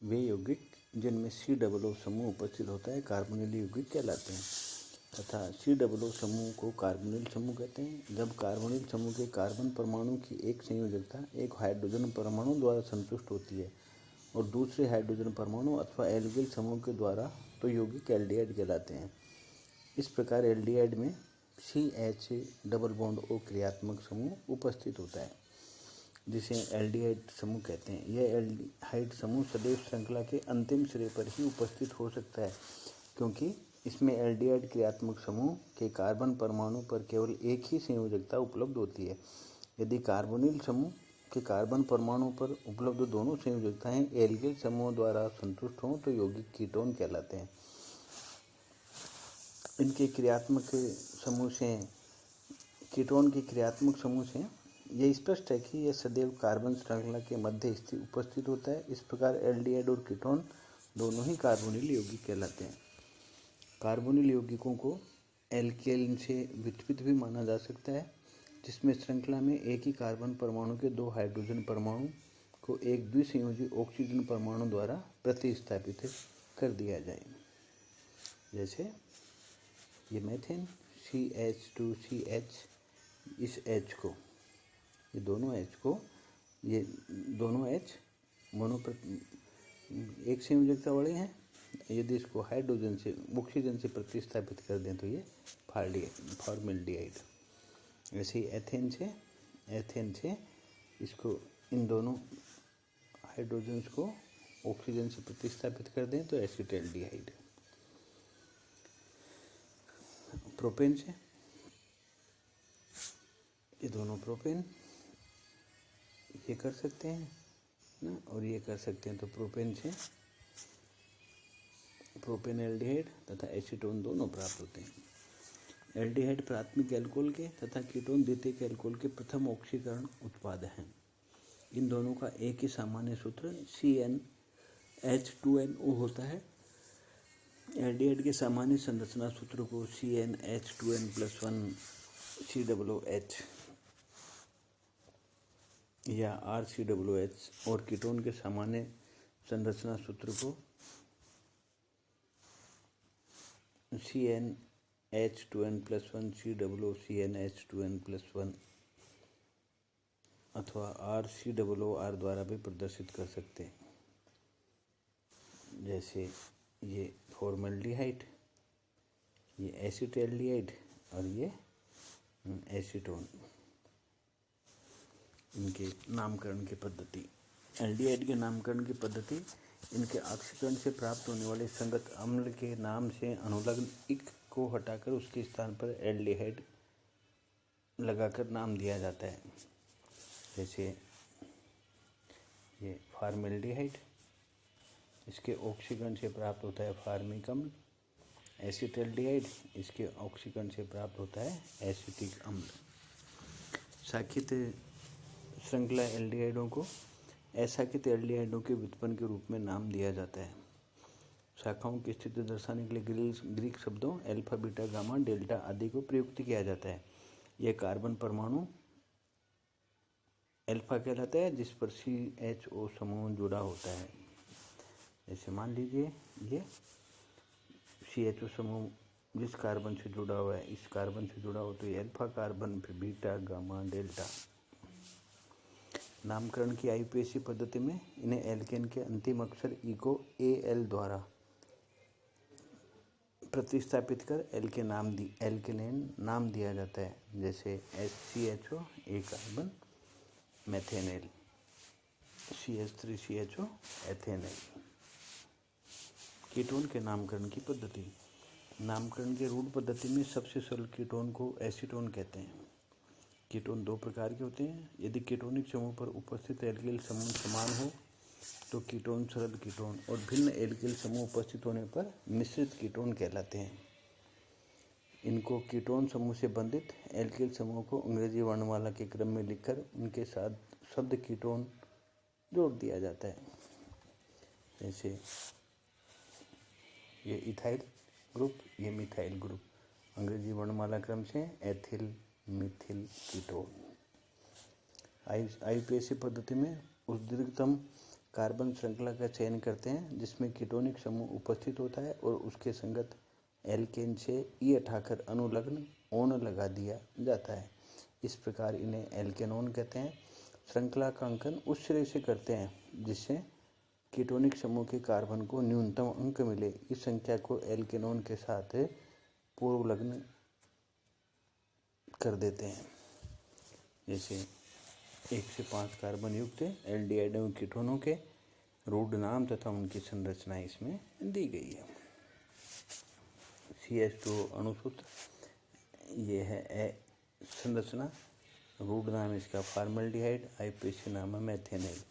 वे यौगिक जिनमें C समूह उपस्थित होता है कार्बोनिल यौगिक कहलाते हैं तथा C समूह को कार्बोनिल समूह कहते हैं। जब कार्बोनिल समूह के कार्बन परमाणु की एक संयोजकता एक हाइड्रोजन परमाणु द्वारा संतुष्ट होती है और दूसरे हाइड्रोजन परमाणु अथवा एल्किल समूह के द्वारा, तो यौगिक एल्डिहाइड कहलाते हैं। इस प्रकार एल्डिहाइड में CH डबल बॉन्ड O क्रियात्मक समूह उपस्थित होता है जिसे एल्डिहाइड समूह कहते हैं। यह एल्डिहाइड समूह सदैव श्रृंखला के अंतिम सिरे पर ही उपस्थित हो सकता है क्योंकि इसमें एल्डिहाइड क्रियात्मक समूह के कार्बन परमाणु पर केवल एक ही संयोजकता उपलब्ध होती है। यदि कार्बोनिल समूह के कार्बन परमाणु पर उपलब्ध दोनों संयोजकताएं एल्किल समूह द्वारा संतुष्ट हों तो यौगिक कीटोन कहलाते हैं। इनके क्रियात्मक समूह से, कीटोन के क्रियात्मक समूह से यह स्पष्ट है कि यह सदैव कार्बन श्रृंखला के मध्य स्थित उपस्थित होता है। इस प्रकार एल्डिहाइड और कीटोन दोनों ही कार्बोनिल यौगिक कहलाते हैं। कार्बोनिल यौगिकों को एल्केन से व्युत्पन्न भी माना जा सकता है जिसमें श्रृंखला में एक ही कार्बन परमाणु के दो हाइड्रोजन परमाणु को एक द्विसंयोजी ऑक्सीजन परमाणु द्वारा प्रतिस्थापित कर दिया जाए। जैसे ये मीथेन CH2CH, इस H को, ये दोनों H मोनो एक संयोजकता वाले हैं। यदि इसको हाइड्रोजन से ऑक्सीजन से प्रतिस्थापित कर दें तो ये फॉर्मेल्डिहाइड। ऐसे ही एथेन से इसको, इन दोनों हाइड्रोजन्स को ऑक्सीजन से प्रतिस्थापित कर दें तो एसिटाल्डिहाइड। प्रोपेन से, ये दोनों प्रोपेन ये कर सकते हैं ना, और ये कर सकते हैं, तो प्रोपेन से प्रोपेन एल्डिहाइड तथा एसीटोन दोनों प्राप्त होते हैं। एल्डिहाइड प्राथमिक एल्कोहल के तथा कीटोन द्वितीयक एल्कोहल के प्रथम ऑक्सीकरण उत्पाद हैं। इन दोनों का एक ही सामान्य सूत्र CnH2nO होता है। एल्डिहाइड के सामान्य संरचना सूत्र को CnH2n+1 COOH या RCOOH और कीटोन के सामान्य संरचना सूत्र को CnH2n+1 COOCnH2n+1 अथवा RCOOR द्वारा भी प्रदर्शित कर सकते हैं। जैसे ये फॉर्मल्डिहाइड, ये एसिटाल्डिहाइड और ये एसीटोन। इनके नामकरण की पद्धति, एल्डिहाइड के नामकरण की पद्धति इनके ऑक्सीकरण से प्राप्त होने वाले संगत अम्ल के नाम से अनुलग्न इक को हटाकर उसके स्थान पर एल्डिहाइड लगाकर नाम दिया जाता है। जैसे ये फॉर्मेल्डिहाइड, इसके ऑक्सीकरण से प्राप्त होता है फार्मिक अम्ल। एसिटाल्डिहाइड, इसके ऑक्सीकरण से प्राप्त होता है एसिटिक अम्ल। शाखित श्रृंखला एल्डिहाइडों को अशाखित एल्डिहाइडों के व्युत्पन्न के रूप में नाम दिया जाता है। शाखाओं की स्थिति दर्शाने के लिए ग्रीक शब्दों अल्फा, बीटा, गामा, डेल्टा आदि को प्रयुक्त किया जाता है। यह कार्बन परमाणु अल्फा कहलाता है जिस पर CHO समूह जुड़ा होता है। जैसे मान लीजिए ये CHO समूह जिस कार्बन से जुड़ा हुआ है, इस कार्बन से जुड़ा हो तो ये अल्फा कार्बन, फिर बीटा, गामा, डेल्टा। नामकरण की IUPAC पद्धति में इन्हें एल्केन के अंतिम अक्षर ई को AL द्वारा प्रतिस्थापित कर एल्केनेन नाम दिया जाता है। जैसे CHO A carbon methanal, CH3CHO ethanal. Ketone के नामकरण की पद्धति, नामकरण के रूढ़ पद्धति में सबसे सरल कीटोन को एसीटोन कहते हैं। कीटोन दो प्रकार के होते हैं। यदि कीटोनिक समूह पर उपस्थित एल्किल समूह समान हो तो कीटोन सरल कीटोन, और भिन्न एल्किल समूह उपस्थित होने पर मिश्रित कीटोन कहलाते हैं। इनको कीटोन समूह से बंधित एल्किल समूह को अंग्रेजी वर्णमाला के क्रम में लिखकर उनके साथ शब्द कीटोन जोड़ दिया जाता है। जैसे ये इथाइल ग्रुप, ये मिथाइल ग्रुप, अंग्रेजी वर्णमाला क्रम से एथिल, मिथिल, कीटोन। IUPAC पद्धति में उस दीर्घतम कार्बन श्रृंखला का चयन करते हैं जिसमें कीटोनिक समूह उपस्थित होता है और उसके संगत एल्केन से ई हटाकर अनुलग्न ओन लगा दिया जाता है। इस प्रकार इन्हें एल्केनोन कहते हैं। श्रृंखला का अंकन उस सिरे से करते हैं जिससे कीटोनिक समूह के कार्बन को न्यूनतम अंक मिले। इस संख्या को एल्केनोन के साथ पूर्वलग्न कर देते हैं। जैसे 1 से 5 कार्बन युक्त एल्डिहाइड एवं कीटोनों के रूढ़ नाम तथा उनकी संरचना इसमें दी गई है। CH2 अणुसूत्र, ये है संरचना। रूढ़ नाम इसका फॉर्मल्डिहाइड, IUPAC नाम है मेथेनॉल।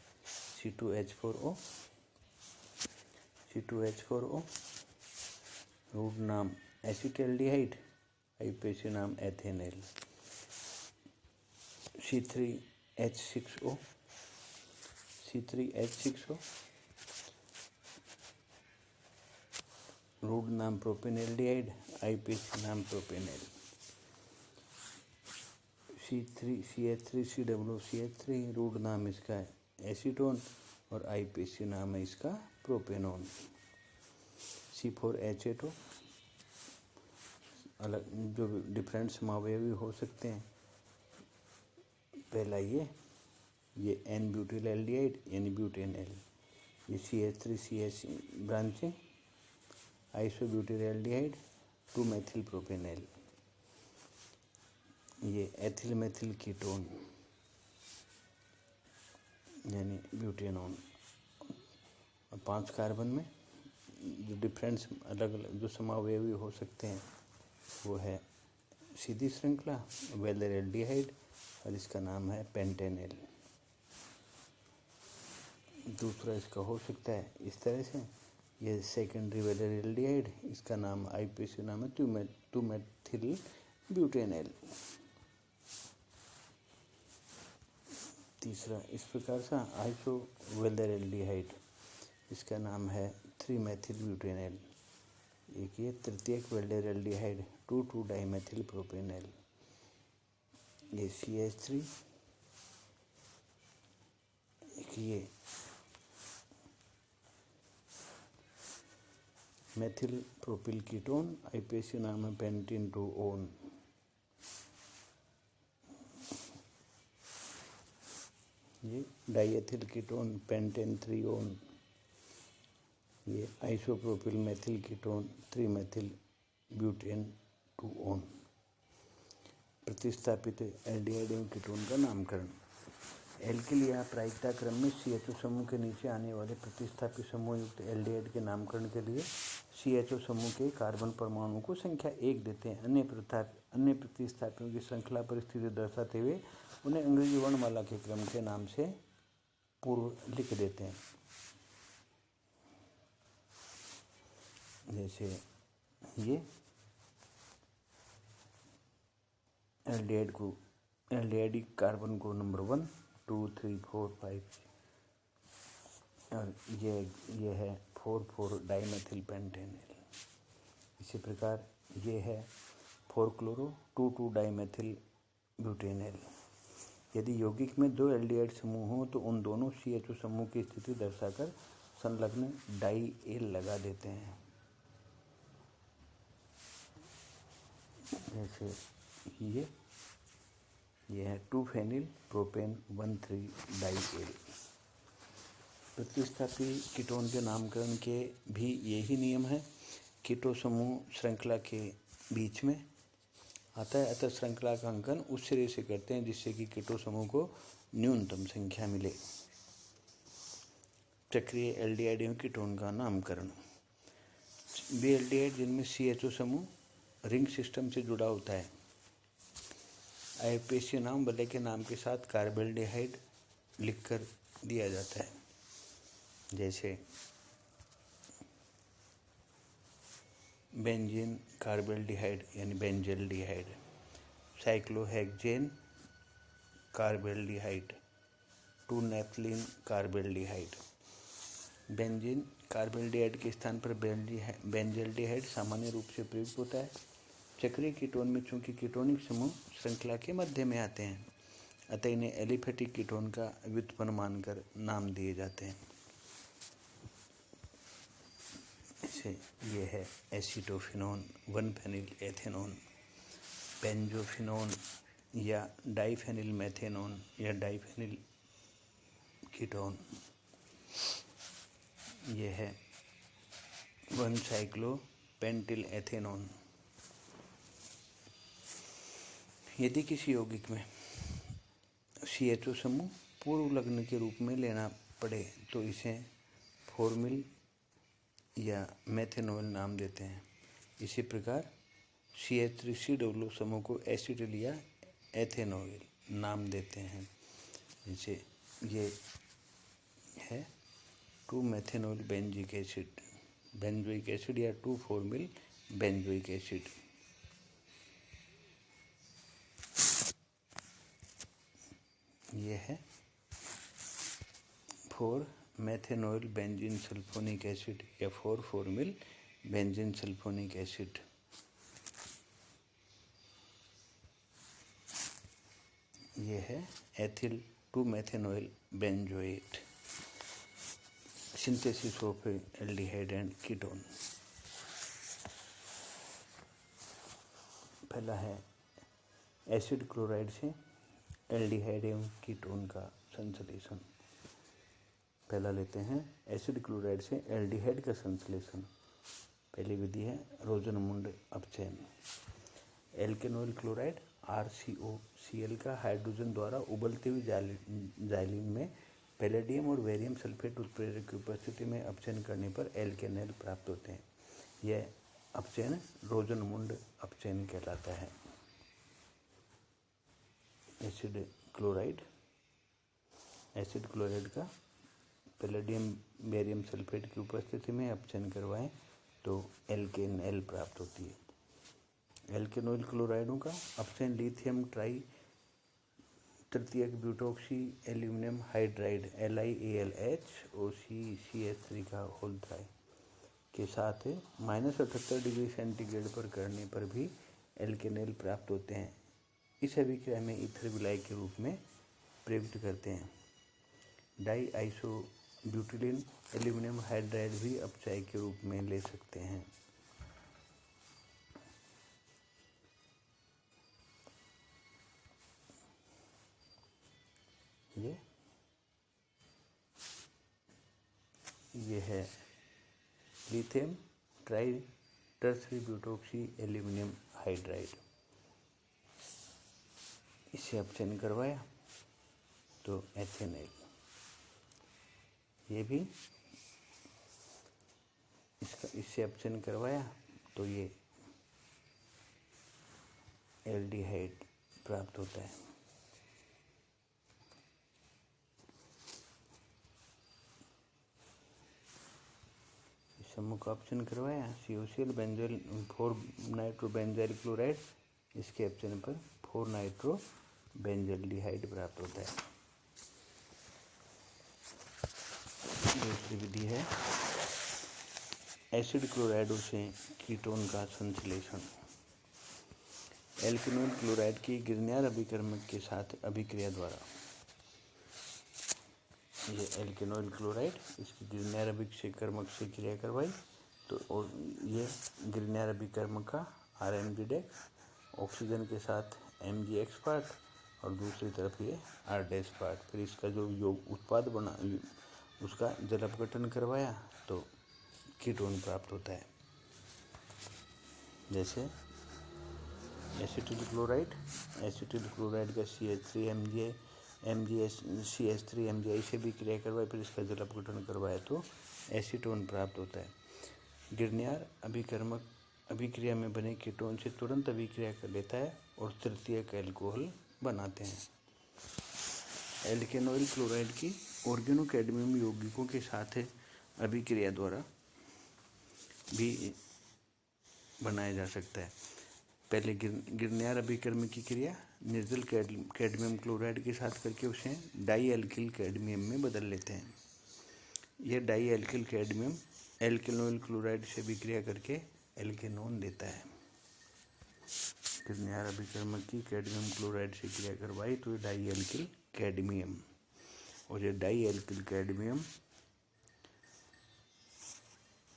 C2H4O, रूढ़ नाम एसिटल्डिहाइड, IUPAC नाम एथेनॉल। C3H6O, रूढ़ नाम प्रोपेनॉल्डिहाइड, IUPAC नाम प्रोपेनॉल। CH3CH3 रूढ़ नाम इसका एसीटोन और IUPAC नाम है इसका प्रोपेनोन। C4H8O, अलग जो डिफरेंट समावयवी हो सकते हैं। पहला ये N-ब्यूटिल एल्डिहाइड, N-ब्यूटेनॉल। ये CH3CH branching, isobutyl aldehyde, 2-मेथिल propanol. ये एथिल मेथिल कीटोन यानी ब्यूटेनॉन। 5 कार्बन में जो डिफरेंस अलग अलग जो समावयवी हो सकते हैं वो है सीधी श्रृंखला वेलर एल्डिहाइड और इसका नाम है पेंटेनॉल। दूसरा इसका हो सकता है इस तरह से, ये सेकेंडरी वेलर एल्डिहाइड, इसका नाम IUPAC नाम है 2-मेथिल ब्यूटेनॉल। तीसरा इस प्रकार से आइसो वेलर एल्डिहाइड, इसका नाम है 3-मेथिल ब्यूटेनॉल। एक ये तृतीयक वेल्डर एल्डिहाइड 2,2-डाइमेथिल प्रोपेनॉल। ये CH3, एक ये मेथिल प्रोपिल कीटोन, IUPAC नाम है पेंटीन 2-ओन। ये डाइएथिल कीटोन पेंटेन 3-ओन। ये आइसोप्रोपिल मेथिल कीटोन 3-मेथिल ब्यूटेन 2-ओन। प्रतिस्थापित एल्डिहाइड एवं कीटोन का नामकरण। एल्किल या प्रायिकता क्रम में CHO समूह के नीचे आने वाले प्रतिस्थापित समूह युक्त एल्डिहाइड के नामकरण के लिए CHO समूह के कार्बन परमाणु को संख्या 1 देते हैं। अन्य प्रतिस्थापियों की श्रृंखला परिस्थिति दर्शाते हुए उन्हें अंग्रेजी वर्णमाला के क्रम के नाम से पूर्व लिख देते हैं। जैसे ये एल्डिहाइड कार्बन को नंबर 1, 2, 3, 4, 5 और ये है 4,4-डाइमेथिल पेंटेनॉल। इसी प्रकार ये है 4-क्लोरो 2,2-डाइमेथिल ब्यूटेनॉल। यदि यौगिक में 2 एल्डिहाइड समूह हों तो उन दोनों CHO समूह की स्थिति दर्शाकर संलग्न डाई-एल लगा देते हैं। जैसे ये है 2-फेनिल प्रोपेन 1,3-डाई-एल। प्रतिस्थापी कीटोन के नामकरण के भी यही नियम है। कीटो समूह श्रृंखला के बीच में आता है, अतः श्रृंखला का अंकन उस सिरे से करते हैं जिससे कि कीटो समूह को न्यूनतम संख्या मिले। चक्रीय एल्डिहाइड एवं कीटोन का नामकरण। वे एल्डिहाइड जिनमें CHO समूह रिंग सिस्टम से जुड़ा होता है, IUPAC नाम वलय के नाम के साथ कार्बेल्डिहाइड लिखकर दिया जाता है। जैसे बेंजीन कार्बेल्डिहाइड यानी बेंजेल्डिहाइड, साइक्लोहेक्सेन कार्बेल्डिहाइड, 2-नेफ्थलीन कार्बेल्डिहाइड। बेंजीन कार्बेल्डिहाइड के स्थान पर बेंजेल्डिहाइड सामान्य रूप से प्रयुक्त होता है। चक्रीय कीटोन में चूंकि कीटोनिक समूह श्रृंखला के मध्य में आते हैं, अतः इन्हें एलिफेटिक कीटोन का व्युत्पन्न मानकर नाम दिए जाते हैं। जैसे ये है एसीटोफिनोन, 1-फेनिल एथेनोन, बेंजोफिनोन या डाइफेनिल मेथेनोन या डाइफेनिल कीटोन। ये है 1-साइक्लोपेंटिल एथेनोन। यदि किसी यौगिक में CHO समूह पूर्व लग्न के रूप में लेना पड़े तो इसे फॉर्मिल या मेथेनॉल नाम देते हैं। इसी प्रकार CH3COO समूह को एसिटिल या एथेनॉल नाम देते हैं। जैसे ये है 2-मेथेनॉल बेंजिक एसिड, बेंजोइक एसिड या 2-फॉर्मिल बेंजोइक एसिड। ये है 4-मेथेनॉल बेंजीन सल्फोनिक एसिड या 4-फॉर्मिल बेंजीन सल्फोनिक एसिड। ये है एथिल 2-मेथेनॉल benzoate, synthesis of aldehyde and ketone. पहला है एसिड क्लोराइड से एल्डिहाइड एवं कीटोन का संश्लेषण। पहला लेते हैं एसिड क्लोराइड से एल्डिहाइड का संश्लेषण। पहली विधि है रोजनमुंड अपचयन। एल्केनॉइल क्लोराइड RCOCl का हाइड्रोजन द्वारा उबलते हुए जाइलिन में पैलेडियम और बेरियम सल्फेट उत्प्रेरक की उपस्थिति में अपचयन करने पर एल्केनॉइल प्राप्त होते हैं। यह अपचयन रोजनमुंड अपचयन कहलाता है। एसिड क्लोराइड का पैलेडियम बेरियम सल्फेट की उपस्थिति में अपचयन करवाएं तो एल्केनॉइल प्राप्त होती है। एल्केनॉइल क्लोराइडों का अपचयन लिथियम ट्राई तृतीयक ब्यूटोक्सी एल्यूमिनियम हाइड्राइड LiAlH का होल ट्राई के साथ -78 डिग्री सेंटीग्रेड पर करने पर भी एल्केनॉइल प्राप्त होते हैं। इस अभिक्रिया में ईथर विलायक के रूप में प्रयुक्त करते हैं। डाई आइसोब्यूटिलीन एल्यूमिनियम हाइड्राइड भी अपचाय के रूप में ले सकते हैं। ये है lithium tri tertiary butoxy aluminium hydride. इससे अपचयन करवाया तो एथेनॉइल। ये भी इससे अपचयन करवाया तो ये एल्डिहाइड प्राप्त होता है। इस समूह का अपचयन करवाया COCl बेंजोइल 4-नाइट्रोबेंजाइल क्लोराइड। इसके अपचयन पर 4-नाइट्रोबेंजाल्डिहाइड प्राप्त होता है। दूसरी विधि है एसिड क्लोराइडों से कीटोन का संश्लेषण। एल्केनॉइल क्लोराइड की गिरनियर अभिकर्मक के साथ अभिक्रिया द्वारा, ये एल्केनॉइल क्लोराइड इसकी गिरनियर अभिकर्मक से क्रिया करवाई तो और ये गिरनियर अभिकर्मक का RMG- ऑक्सीजन के साथ MgX पार्ट और दूसरी तरफ ये R- पार्ट। फिर इसका जो योग उत्पाद बना उसका जल अपघटन करवाया तो कीटोन प्राप्त होता है। जैसे एसिटिल क्लोराइड का CH3MgCH3MgI से भी क्रिया करवाए फिर इसका जल अपघटन करवाए तो एसीटोन प्राप्त होता है। गिरनियर अभिकर्मक अभिक्रिया में बने कीटोन से तुरंत अभिक्रिया कर लेता है और तृतीयक अल्कोहल बनाते हैं। एल्केनॉइल क्लोराइड की ऑर्गेनो कैडमियम यौगिकों के साथ अभिक्रिया द्वारा भी बनाया जा सकता है। पहले गिरनियर अभिकर्म की क्रिया निर्जल कैडमियम क्लोराइड के साथ करके उसे डाई एल्किल कैडमियम में बदल लेते हैं। यह डाई एल्किल कैडमियम एल्केनॉइल क्लोराइड से अभिक्रिया करके एल्केनोन देता है। गिरनियर अभिकर्म की कैडमियम क्लोराइड से क्रिया करवाई तो डाई एल्किल कैडमियम, और ये डाई एल्किल कैडमियम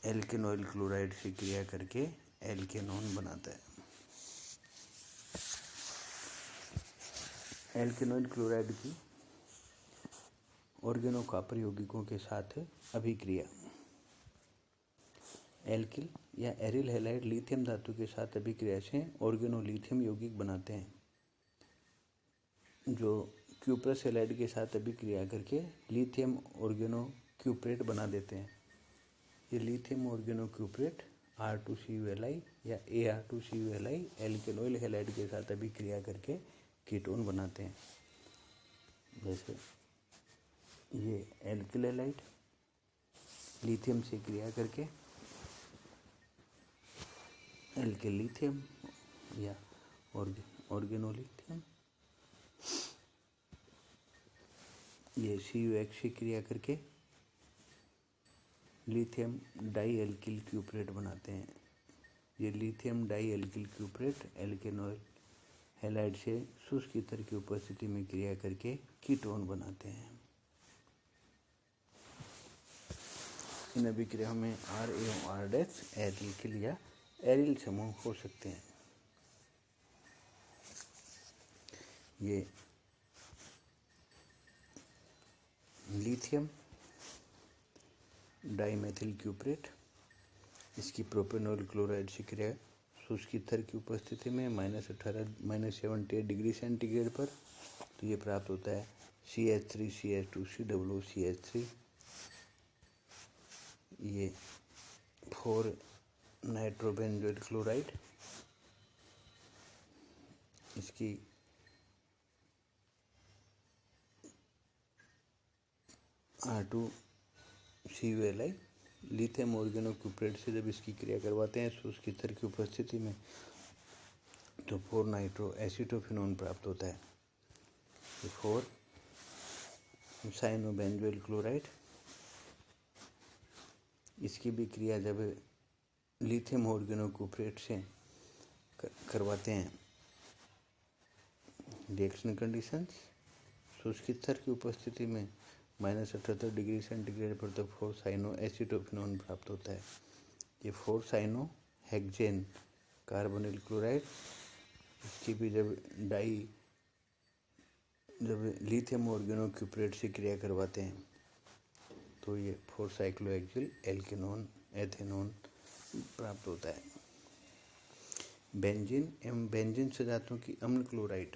एल्केनॉइल क्लोराइड से क्रिया करके एल्केनॉन बनाता है। एल्केनॉइल क्लोराइड की ऑर्गेनो कॉपर यौगिकों के साथ अभिक्रिया। एल्किल या एरिल हैलाइड लिथियम धातु के साथ अभिक्रिया से ऑर्गेनो लिथियम यौगिक बनाते हैं, जो क्यूप्रस हैलाइड के साथ अभिक्रिया करके लिथियम ऑर्गेनो क्यूप्रेट बना देते हैं। ये लिथियम ऑर्गेनो क्यूप्रेट R2CuLi या Ar2CuLi एल्केनॉइल हैलाइड के साथ अभिक्रिया करके कीटोन बनाते हैं। जैसे ये एल्किल हैलाइड लिथियम से क्रिया करके एल्किल लिथियम या ऑर्गेनोलिथियम, ये CuH से क्रिया करके लिथियम डाई एल्किल क्यूप्रेट बनाते हैं। ये लिथियम डाई एल्किल क्यूप्रेट एल्केनॉइल हैलाइड से शुष्क ईथर की उपस्थिति में क्रिया करके कीटोन बनाते हैं। इन अभिक्रियाओं में R एवं R' एल्किल या एरिल समूह हो सकते हैं। ये लिथियम डाईमेथिल क्यूप्रेट, इसकी प्रोपेनॉइल क्लोराइड से क्रिया शुष्क ईथर की उपस्थिति में -78 डिग्री सेंटीग्रेड पर, तो ये प्राप्त होता है CH3CH2COOCH3। ये 4 नाइट्रोबेंजोइल क्लोराइड, इसकी R2CuLi लिथियम ऑर्गेनो क्यूप्रेट से जब इसकी क्रिया करवाते हैं शुष्क ईथर की उपस्थिति में, तो 4 नाइट्रो एसीटोफिनोन प्राप्त होता है। 4 साइनोबेंजोइल क्लोराइड, इसकी भी क्रिया जब लिथियम ऑर्गेनो क्यूप्रेट से करवाते हैं रिएक्शन कंडीशंस शुष्क ईथर की उपस्थिति में -78 डिग्री सेंटीग्रेड पर, तो 4 साइनो एसीटोफिनोन प्राप्त होता है। ये 4 साइनो हेक्सेन कार्बोनिल क्लोराइड, इसकी भी जब लिथियम ऑर्गेनो क्यूप्रेट से क्रिया करवाते हैं, तो ये 4 साइक्लोहेक्सिल एल्केनोन एथेनोन प्राप्त होता है। बेंजीन एवं बेंजीन सजातों की अम्ल क्लोराइड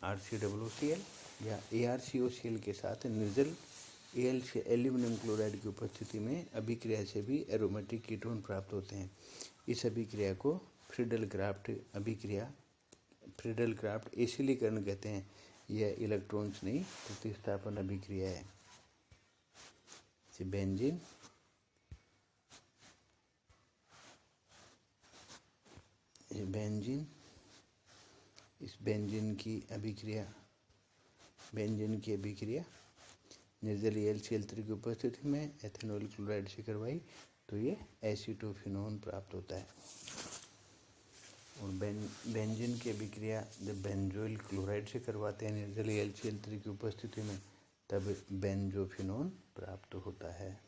RCOOCl या ArCOCl के साथ निर्जल एल्यूमिनियम क्लोराइड की उपस्थिति में अभिक्रिया से भी एरोमेटिक कीटोन प्राप्त होते हैं। इस अभिक्रिया को फ्रीडल क्राफ्ट एसिलीकरण कहते हैं। यह इलेक्ट्रॉन्स नहीं, प्रतिस्थापन अभिक्रिया है। बेंजीन इस बेंजीन की अभिक्रिया निर्जल HCl3 की उपस्थिति में एथेनॉल क्लोराइड से करवाई, तो ये एसीटोफिनोन प्राप्त होता है। और बेंजीन की अभिक्रिया जब बेंजोइल क्लोराइड से करवाते हैं निर्जल HCl3 की उपस्थिति में, तब बेंजोफिनोन प्राप्त होता है।